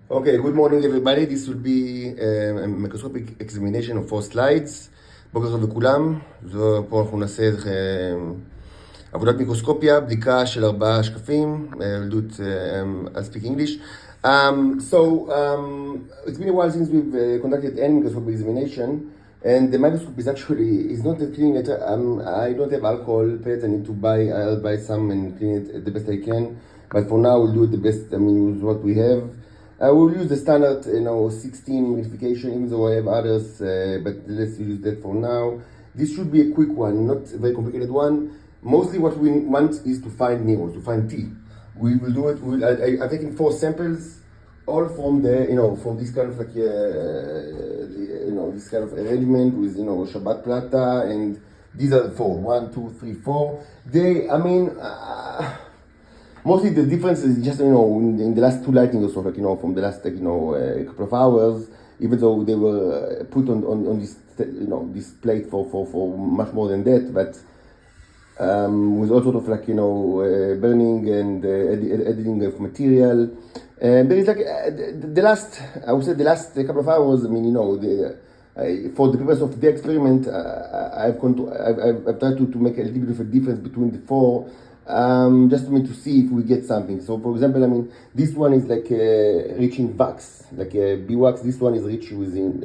Okay, good morning everybody. This will be a microscopic examination of 4 slides. בוקר טוב לכולם. פה אנחנו נעשה עבודת מיקרוסקופיה, בדיקה של 4 שקפים. I'll do it, I'll speak English. It's been a while since we've conducted any microscopic examination, and the microscope is not that clean yet. I don't have alcohol pads. I'll buy some and clean it the best I can. But for now, we'll do it the best, with what we have. We'll use the standard, 16 magnification, even though I have others, but let's use that for now. This should be a quick one, not a very complicated one. Mostly what we want is to find Nero, to find T. We will do it, I've taken 4 samples, all from from this kind of this kind of arrangement with, Shabbat Plata, and these are the 4, 1, 2, 3, 4. Mostly the difference is just, in the last 2 lightning or so, from the last, couple of hours, even though they were put on this, this plate for much more than that, but with all sort of burning and editing of material. And there is the last couple of hours, for the purpose of the experiment, I've tried to make a little bit of a difference between the 4, just to see if we get something. So, for example, this one is rich in wax, B-wax. This one is rich within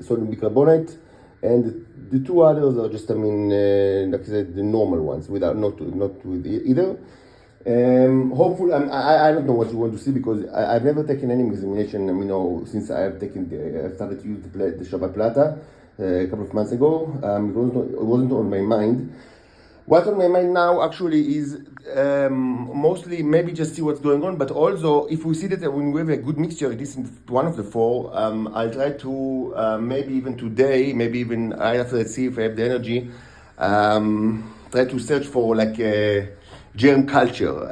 sodium bicarbonate, and the 2 others are just, the normal ones, not with either. Hopefully, I don't know what you want to see, because I've never taken any examination, since I've started to use the Shabbat Plata a couple of months ago. It wasn't on my mind. What's on my mind now actually is mostly maybe just see what's going on, but also if we see that when we have a good mixture, this is one of the 4, I'll try to maybe even today, maybe even right after, let's see if I have the energy, try to search for germ culture.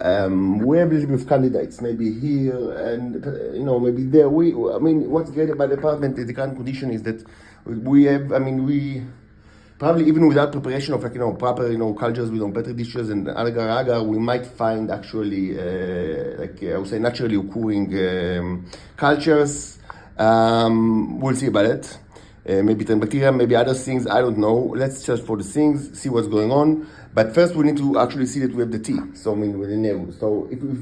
We have a little bit of candidates, maybe here and maybe there. What's great about the apartment, the current condition is that we have, probably even without preparation of proper cultures with petri dishes and agar-agar, we might find actually I would say naturally occurring cultures. We'll see about it. Maybe bacteria, maybe other things, I don't know. Let's search for the things, see what's going on. But first we need to actually see that we have the T. So with the name. So if we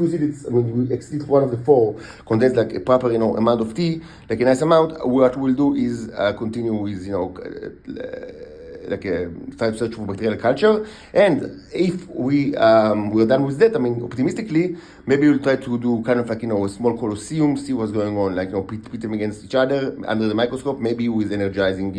see that we exceed one of the 4 contains a proper amount of T, a nice amount, what we'll do is continue with try to search for bacterial culture. And if we're done with that, optimistically, maybe we'll try to do kind of a small colosseum, see what's going on, pit them against each other under the microscope, maybe with energizing,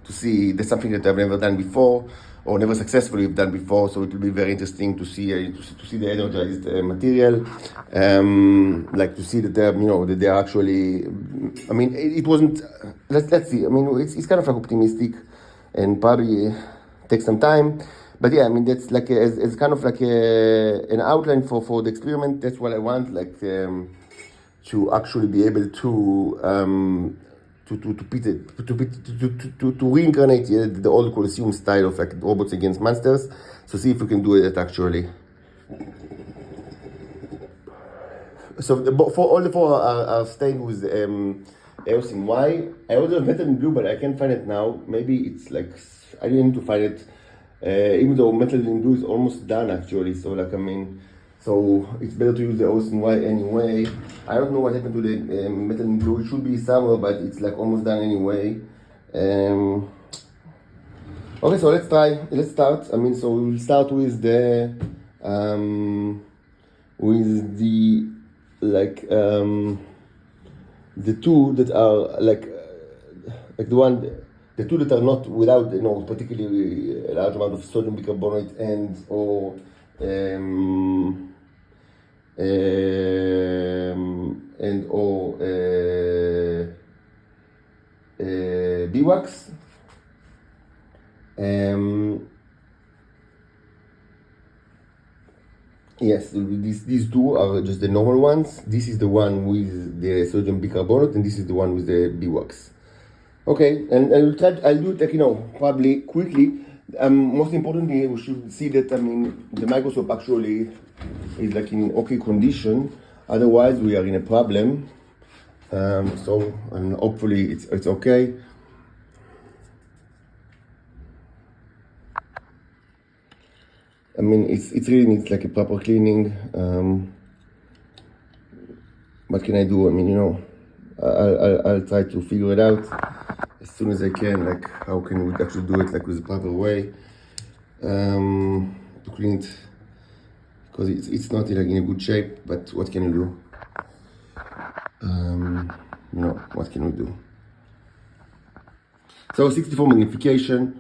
to see that's something that I've never done before, or never successfully done before. So it will be very interesting to see the energized material, to see that that they're actually. It wasn't. Let's see. It's kind of optimistic, and probably take some time. But yeah, that's as kind of an outline for the experiment. That's what I want, to actually be able to reincarnate the old Colosseum style of robots against monsters. So see if we can do it actually. So for all the 4 are staying with EOS in Y. I also have metal in blue, but I can't find it now. Maybe it's I didn't need to find it, even though metal in blue is almost done actually. So so it's better to use the EOS in Y anyway. I don't know what happened to the metal in blue. It should be somewhere, but it's almost done anyway. Okay, so let's try. Let's start. So we'll start with the the 2 that are the 2 that are not without particularly a large amount of sodium bicarbonate and or B-wax. Yes, these 2 are just the normal ones. This is the one with the sodium bicarbonate, and this is the one with the B-wax. Okay, and I'll do it probably quickly. Most importantly, we should see that the microscope actually is in okay condition. Otherwise, we are in a problem. So, and hopefully it's okay. I mean, it really needs like a proper cleaning. What can I do? I mean, I'll try to figure it out as soon as I can. Like, how can we actually do it like with the proper way to clean it, because it's not like in a good shape. But what can you do? What can we do? So 64 magnification.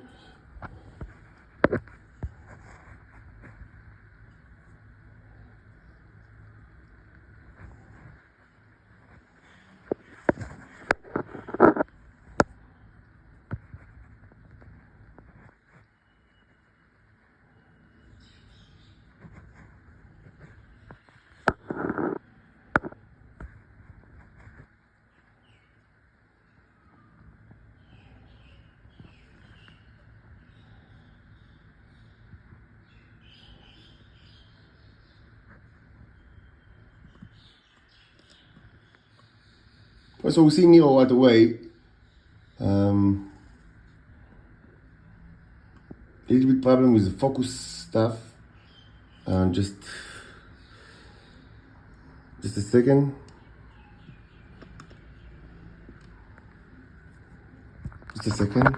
So we see Nero right away. A little bit problem with the focus stuff. Just a second. Just a second.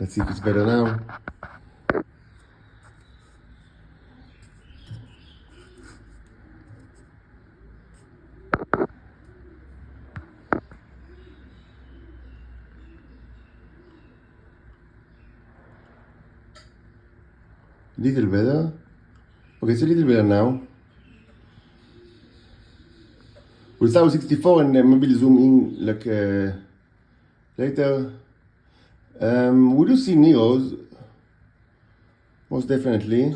Let's see if it's better now. Little better. Okay, it's a little better now. We'll start with 64 and maybe zoom in like later. We do see Neos, most definitely.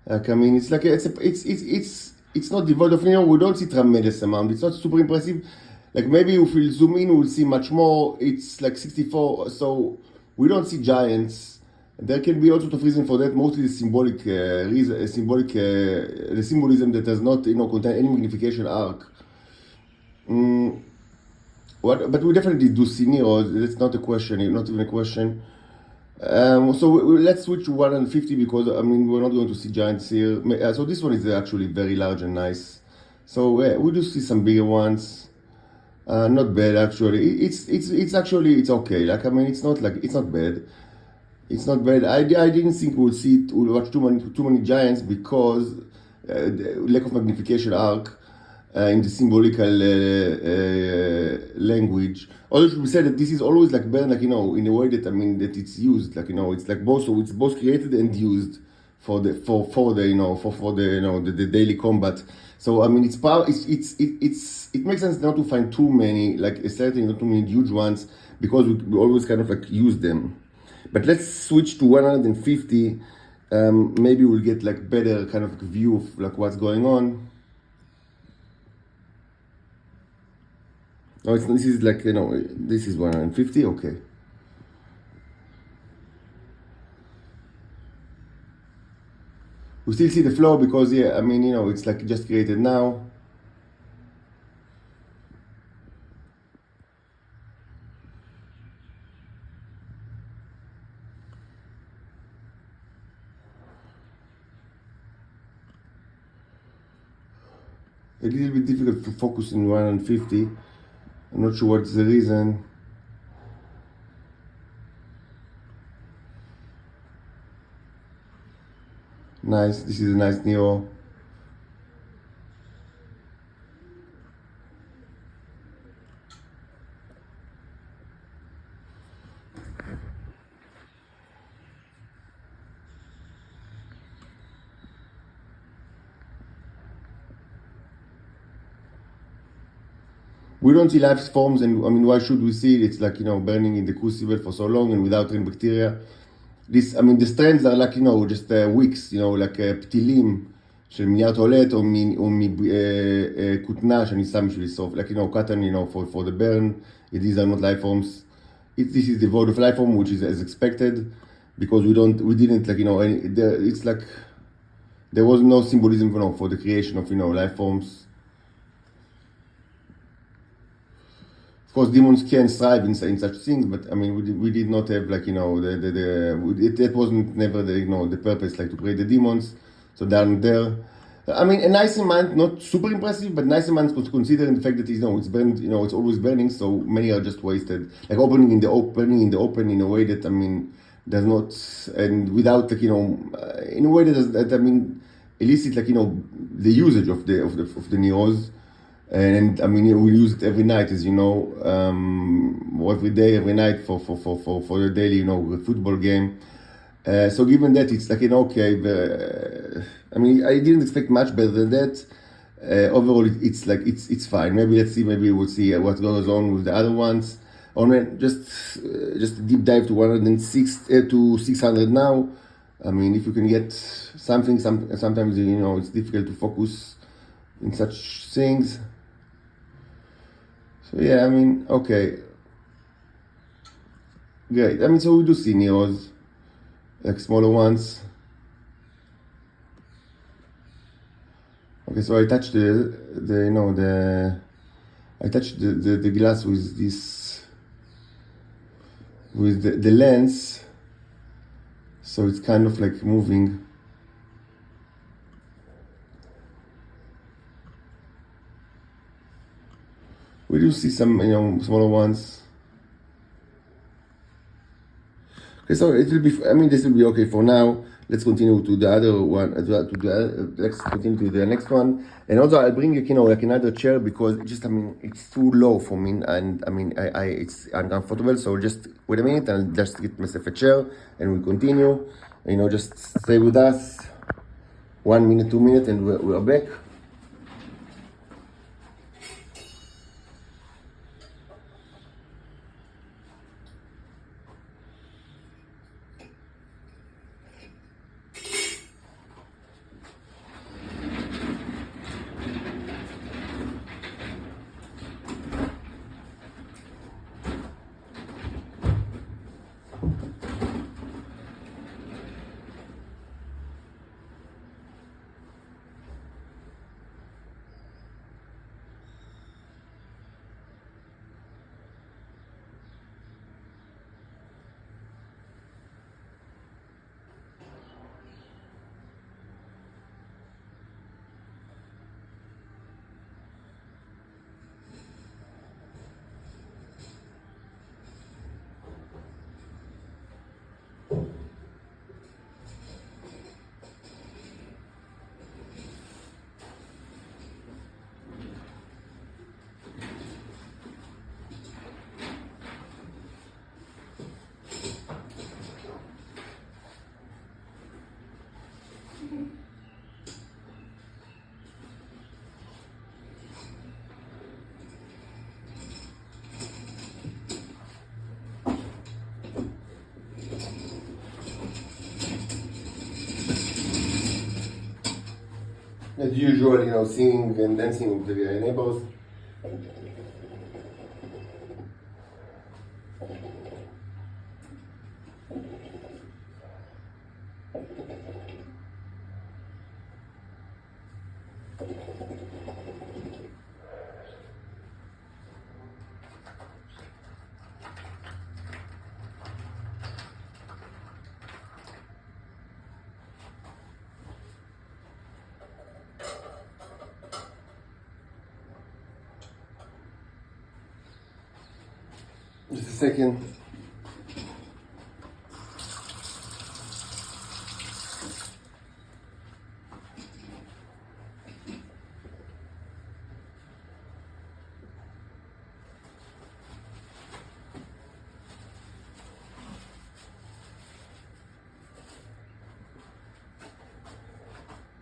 Like, I mean, it's like it's not devoid of Neo. We don't see tremendous amount. It's not super impressive. Like, maybe if we zoom in, we'll see much more. It's like 64, so we don't see giants. There can be all sorts of reasons for that. Mostly the symbolic the symbolism that does not contain any magnification arc. But we definitely do see Nero. That's not a question. Not even a question. So let's switch to 150 because I mean we're not going to see giants here. So this one is actually very large and nice. So we do see some bigger ones. Not bad actually. It's actually it's okay. Like, I mean, it's not bad. It's not bad. I didn't think we'll watch too many giants because lack of magnification arc in the symbolical language. Although it should be said that this is always like burned, like, in a way that, I mean, that it's used, like, it's like both, so it's both created and used for the daily combat. So I mean, it makes sense not to find too many, like, certainly not too many huge ones, because we always kind of like use them. But let's switch to 150. Maybe we'll get like better kind of view of like what's going on. Oh, this is like, this is 150, okay. We still see the flow because, yeah, I mean, it's like just created now. A little bit difficult to focus in 150. I'm not sure what's the reason. Nice, this is a nice Neo. We don't see life forms, and I mean, why should we see it? It's like, burning in the crucible for so long and without any bacteria. I mean, the strands are like, just wicks, like פתילים של מניעת הולט, או מכותנה שאני שם בשביל לסוף, like, cotton, for the burn. These are not life forms. This is devoid of life form, which is as expected. because we didn't like it's like there was no symbolism for the creation of life forms. Of course, demons can thrive in such things, but I mean, we did not have like that wasn't never the purpose, like to create the demons. So down there, I mean, a nice amount, not super impressive, but nice amount considering the fact that it's burned, it's always burning. So many are just wasted, like opening in the open in a way that does not, and without like in a way that elicit like the usage of the neos. And I mean, we use it every night, as or every day, every night for the daily, football game. So given that, it's like okay. I mean, I didn't expect much better than that. Overall, it's like it's fine. Maybe we'll see what goes on with the other ones. Or just a deep dive to 106 to 600 now. I mean, if you can get something, sometimes it's difficult to focus in such things. So yeah, I mean, okay, great. I mean, so we do see neos, like smaller ones. Okay, so I touched the glass with this, with the lens, so it's kind of like moving. We do see some smaller ones. Okay, so it will be. I mean, this will be okay for now. Let's continue to the other one. Let's continue to the next one. And also, I'll bring like another chair because it's too low for me, and it's uncomfortable. So just wait a minute, and I'll just get myself a chair, and we'll continue. Just stay with us. 1 minute, 2 minutes, and we're back. As usual, singing and dancing with the neighbors. Just a second.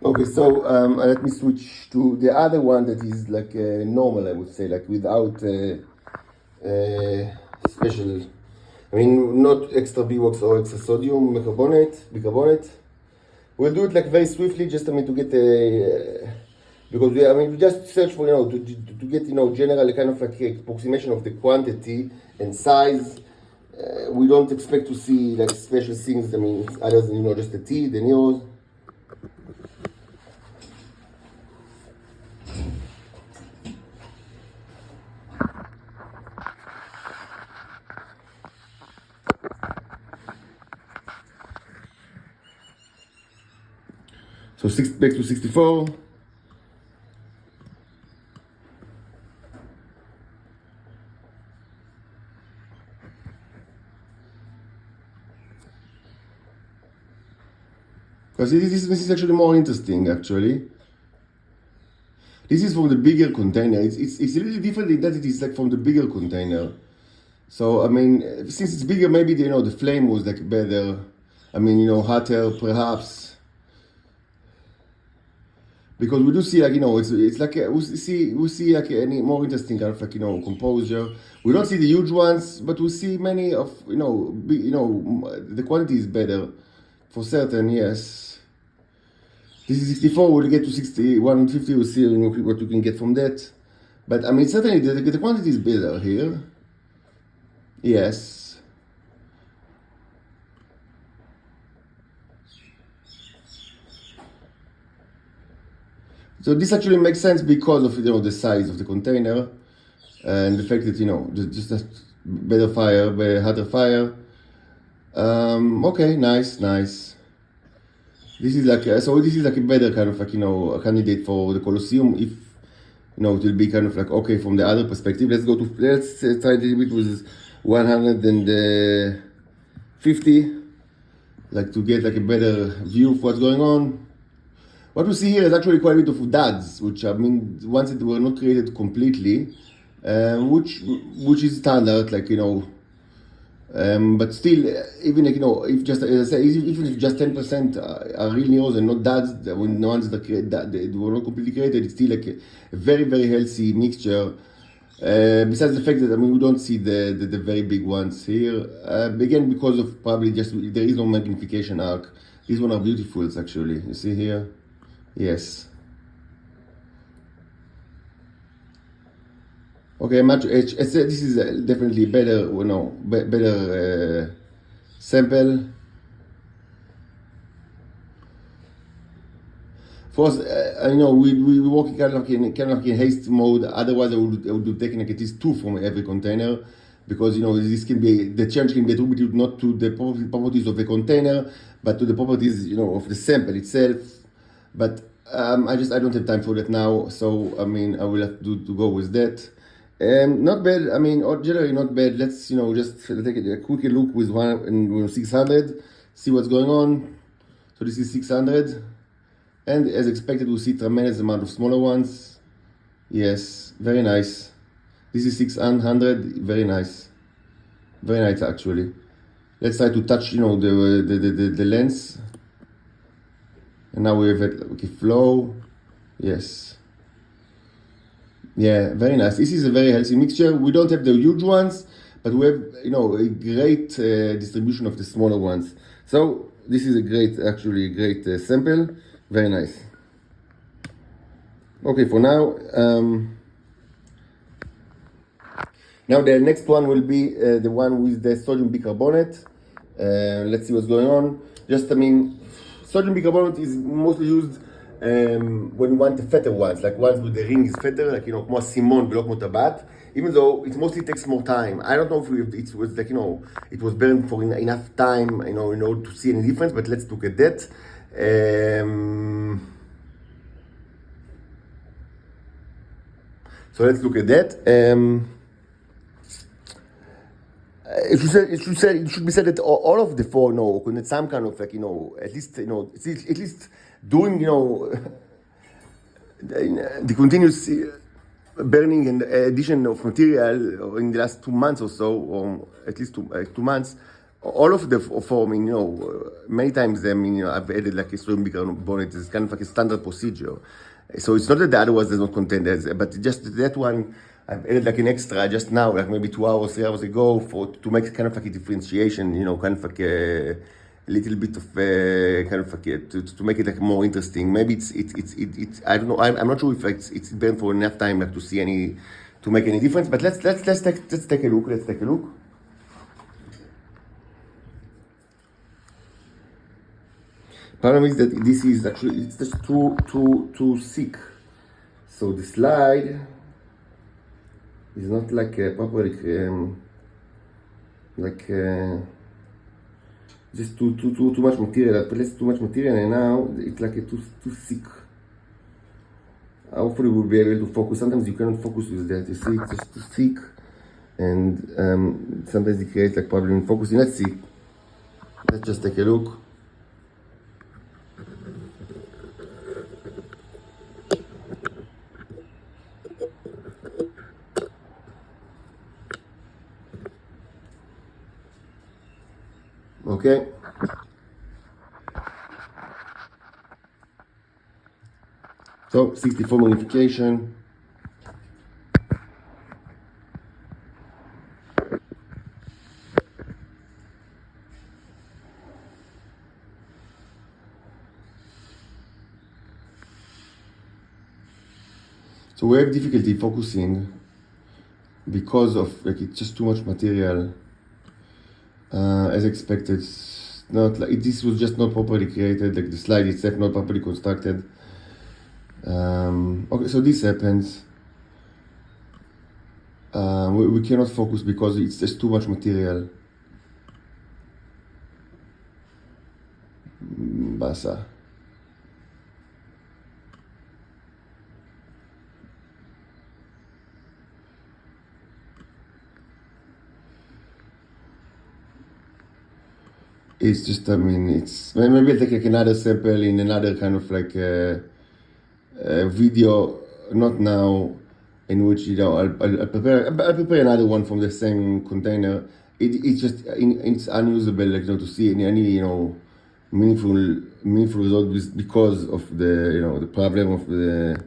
Okay, so let me switch to the other one that is like normal, I would say, like without special, not extra BWOX or extra sodium bicarbonate. We'll do it like very swiftly, just to get because we just search for to get general kind of like approximation of the quantity and size, we don't expect to see like special things. I mean, other than just the T, the neos. So back to 64. Because this is actually more interesting, actually. This is from the bigger container. It's a little different in that it is like from the bigger container. So, I mean, since it's bigger, maybe, the flame was like better. I mean, hotter, perhaps. Because we do see like, it's like, we see like any more interesting kind of like, composure. We don't see the huge ones, but we see many of, the quality is better for certain, yes. This is 64, we'll get to 60, 150, we'll see what you can get from that. But I mean, certainly the quantity is better here. Yes. So this actually makes sense because of the size of the container and the fact that just a better fire, hotter fire. Okay, nice. This is like this is like a better kind of like a candidate for the Colosseum. If it will be kind of like okay from the other perspective. Let's try a little bit with 150, like to get like a better view of what's going on. What we see here is actually quite a bit of duds, which I mean, ones that were not created completely, which is standard, like but still, even like if just as I say, even if just 10% are real neos and not duds, when the ones that were not completely created, it's still like a very very healthy mixture. Besides the fact that I mean we don't see the very big ones here, again because of probably just there is no magnification arc. These ones are beautiful actually. You see here. Yes. Okay, much. This is definitely better. Better sample. Of course, we work kind of in haste mode. Otherwise, I would do taking like at least 2 from every container, because this can be the change can be attributed not to the properties of the container, but to the properties of the sample itself. But I don't have time for that now, so I mean I will have to go with that. Not bad. I mean, generally not bad. Let's just take a quick look with 600, see what's going on. So this is 600, and as expected, we see tremendous amount of smaller ones. Yes, very nice. This is 600, very nice actually. Let's try to touch the lens. And now we have it, okay, flow. Yes. Yeah, very nice. This is a very healthy mixture. We don't have the huge ones, but we have, a great distribution of the smaller ones. So this is a great sample. Very nice. Okay, for now. Now the next one will be the one with the sodium bicarbonate. Let's see what's going on. Sodium bicarbonate is mostly used when you want the fatter ones, like ones with the ring is fatter, like כמו סימון ולא כמו טבעת, even though it mostly takes more time. I don't know if it was like it was burned for enough time in order to see any difference, but let's look at that. So let's look at that. It should be said that all of the 4 contain some kind of like at least doing the continuous burning and addition of material in the last 2 months or so, or at least 2 months. All of the forming, many times I've added like a sodium bicarbonate. It's kind of like a standard procedure. So it's not that the other ones does not contain that, but just that one I've added like an extra just now, like maybe 2 hours, 3 hours ago, to make kind of like a differentiation, kind of like a little bit of kind of like to make it like more interesting. Maybe it's I don't know. I'm not sure if it's burned for enough time like to make any difference. But let's take a look. Problem is that this is actually, it's just too thick. So the slide is not like properly, just too much material. I placed too much material, and now it's like too thick. Hopefully we'll be able to focus. Sometimes you cannot focus with that. You see, it's just too thick, and sometimes it creates like problem in focusing. Let's see. Let's just take a look. Okay. So 64 magnification. So we have difficulty focusing because of like it's just too much material. As expected, not like this was just not properly created. Like the slide itself not properly constructed. Okay, so this happens. We cannot focus because it's just too much material. Basa. It's just, I mean, it's maybe I'll take like another sample in another kind of like video, not now, in which I'll prepare another one from the same container. It's just it's unusable, like to see any meaningful result because of the the problem of the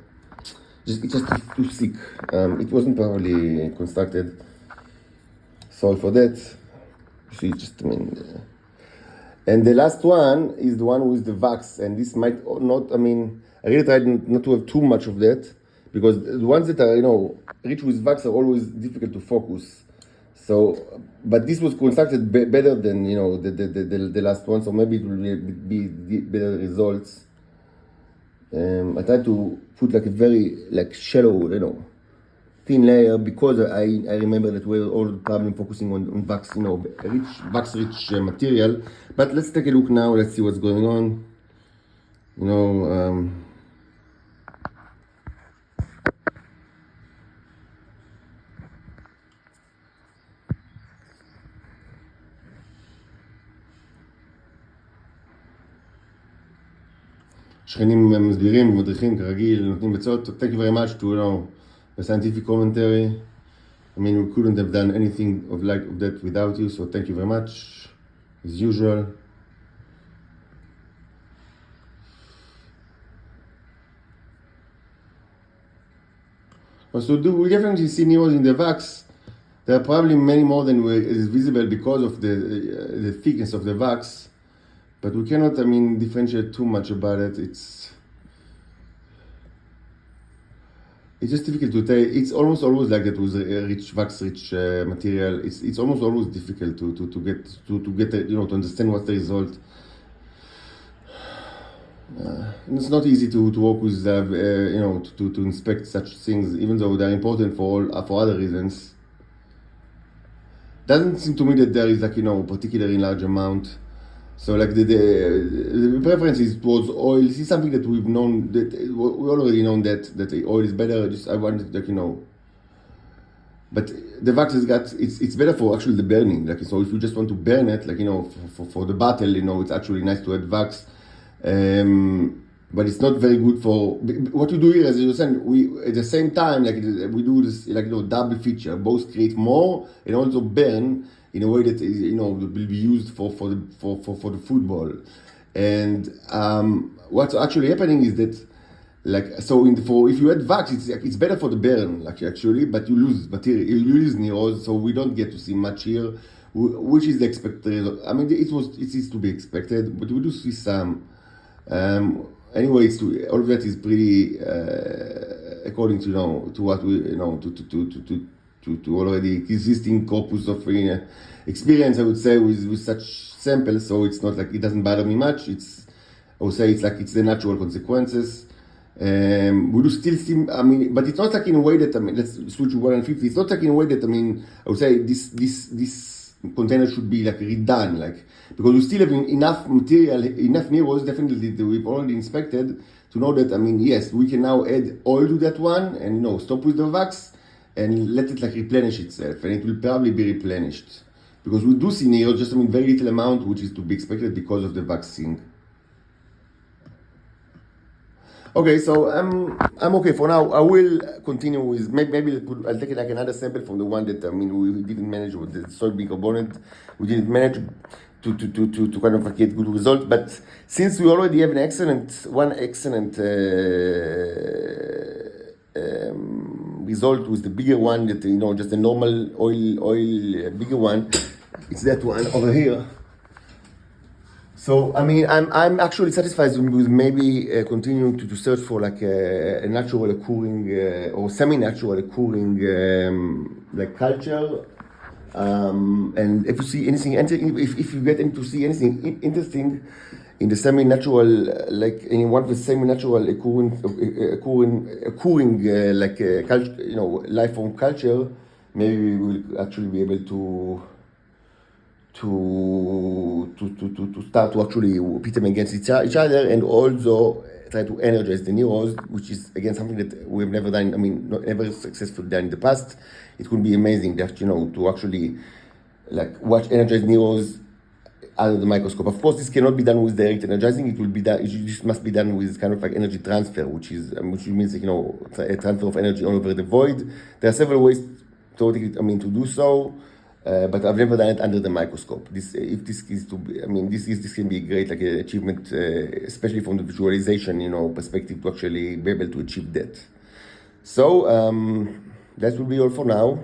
it's just too thick. It wasn't properly constructed. Sorry for that. See, just I mean. And the last one is the one with the wax, and this might not, I mean, I really tried not to have too much of that, because the ones that are, rich with wax are always difficult to focus. So, but this was constructed better than, the last one, so maybe it will be better results. I tried to put like a very, shallow, thin layer, because I remember that we're all the problem focusing on wax, wax-rich material. But let's take a look now. Let's see what's going on. שכנים מסבירים ומדריכים כרגיל, נותנים עצות. Thank you very much to the scientific commentary. I mean, we couldn't have done anything of that without you, so thank you very much, as usual. So we definitely see neurons in the wax. There are probably many more than is visible because of the thickness of the wax, but we cannot, I mean, differentiate too much about it. It's just difficult to tell. It's almost always like that with wax-rich material. It's almost always difficult to get to understand what's the result. And it's not easy to work with to inspect such things, even though they're important for other reasons. Doesn't seem to me that there is particularly large amount. So the preference is towards oil. This is something that we've known, that we already known that the oil is better. I wanted but the wax has it's better for actually the burning. So if you just want to burn it, for the battle, it's actually nice to add wax. But it's not very good for what we do here. As you said, we at the same time we do this double feature, both create more and also burn in a way that will be used for the football. And what's actually happening is that if you add wax, it's better for the burn actually, but you lose material, you lose neurons, so we don't get to see much here, which is the expected. I mean, it is to be expected, but we do see some. Anyways, all of that is pretty according to what we to already existing corpus of experience, I would say, with such samples. So it's not like it doesn't bother me much. It's would say it's the natural consequences. We do still see, but it's not like in a way that, let's switch to 150. It's not like in a way that, I would say this container should be like redone, like, because we still have enough material, enough neros, definitely that we've already inspected to know that, yes, we can now add oil to that one and, stop with the wax and let it like replenish itself, and it will probably be replenished. Because we do see neros, just very little amount, which is to be expected because of the vaccine. Okay, so I'm okay for now. I will continue with maybe I'll take like another sample from the one that we didn't manage with the soil bicarbonate. We didn't manage to kind of get good results. But since we already have one excellent result with the bigger one, that just a normal oil bigger one, it's that one over here. So I'm actually satisfied with maybe continuing to search for like a natural occurring or semi-natural occurring like culture, and if you see anything, if you get to see anything interesting in the semi-natural, like in one of the semi-natural occurring like life form culture, maybe we will actually be able to start to actually pit them against each other, and also try to energize the neros, which is again something that we have never done. Never successfully done in the past. It could be amazing that to actually like watch energized neros under the microscope. Of course, this cannot be done with direct energizing. It will be done. This must be done with kind of like energy transfer, which means a transfer of energy all over the void. There are several ways to do so. But I've never done it under the microscope. This can be a great like achievement, especially from the visualization, perspective, to actually be able to achieve that. So that will be all for now.